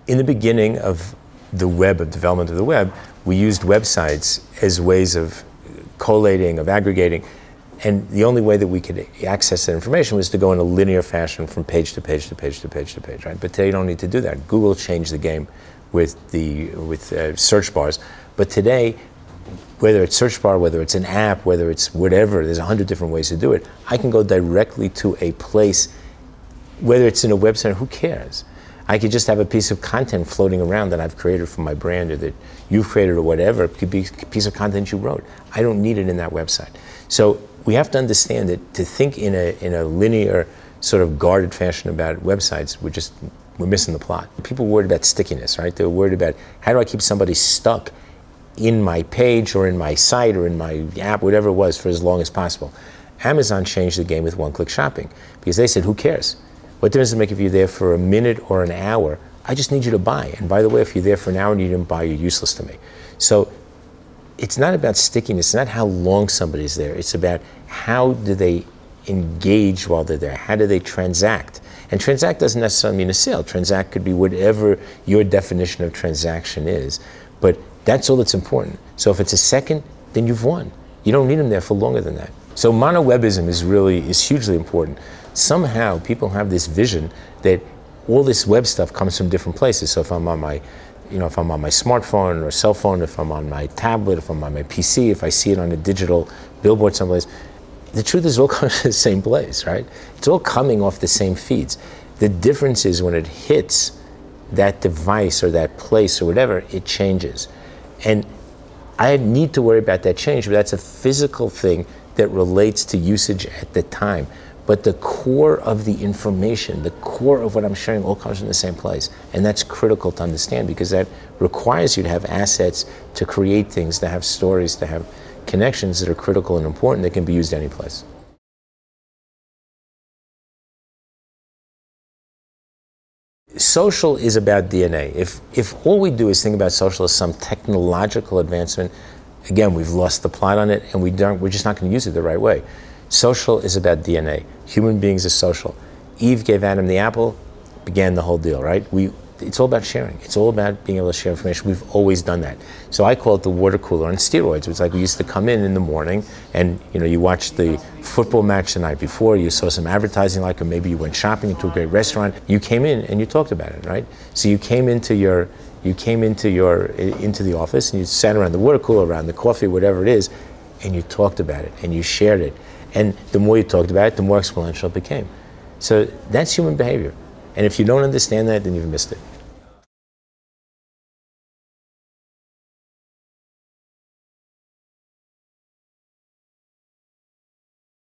In the beginning of the web, of development of the web, we used websites as ways of collating, of aggregating, and the only way that we could access that information was to go in a linear fashion from page to page to page to page to page, right? But today you don't need to do that. Google changed the game with search bars. But today, whether it's search bar, whether it's an app, whether it's whatever, there's 100 different ways to do it. I can go directly to a place, whether it's in a website, who cares? I could just have a piece of content floating around that I've created for my brand or that you've created or whatever. It could be a piece of content you wrote. I don't need it in that website. So we have to understand that to think in a linear, sort of guarded fashion about websites, we're missing the plot. People are worried about stickiness, right? They're worried about how do I keep somebody stuck in my page or in my site or in my app, whatever it was, for as long as possible. Amazon changed the game with one-click shopping because they said, who cares? What difference does it make if you're there for a minute or an hour? I just need you to buy. And by the way, if you're there for an hour and you didn't buy, you're useless to me. So it's not about stickiness. It's not how long somebody's there. It's about how do they engage while they're there? How do they transact? And transact doesn't necessarily mean a sale. Transact could be whatever your definition of transaction is. But that's all that's important. So if it's a second, then you've won. You don't need them there for longer than that. So Mono-webism is hugely important. Somehow people have this vision that all this web stuff comes from different places. So if I'm on my, if I'm on my smartphone or cell phone, if I'm on my tablet, if I'm on my PC, if I see it on a digital billboard someplace, the truth is it all comes from the same place, right? It's all coming off the same feeds. The difference is when it hits that device or that place or whatever, it changes. And I need to worry about that change, but that's a physical thing that relates to usage at the time. But the core of the information, the core of what I'm sharing all comes from the same place. And that's critical to understand because that requires you to have assets to create things, to have stories, to have connections that are critical and important that can be used any place. Social is about DNA. If all we do is think about social as some technological advancement, again, we've lost the plot on it and we're just not going to use it the right way. Social is about DNA. Human beings are social. Eve gave Adam the apple, began the whole deal, right? It's all about sharing. It's all about being able to share information. We've always done that. So I call it the water cooler on steroids. It's like we used to come in the morning and you watched the football match the night before, you saw some advertising or maybe you went shopping into a great restaurant. You came in and you talked about it, right? So you came into the office and you sat around the water cooler, around the coffee, whatever it is, and you talked about it and you shared it. And the more you talked about it, the more exponential it became. So that's human behavior. And if you don't understand that, then you've missed it.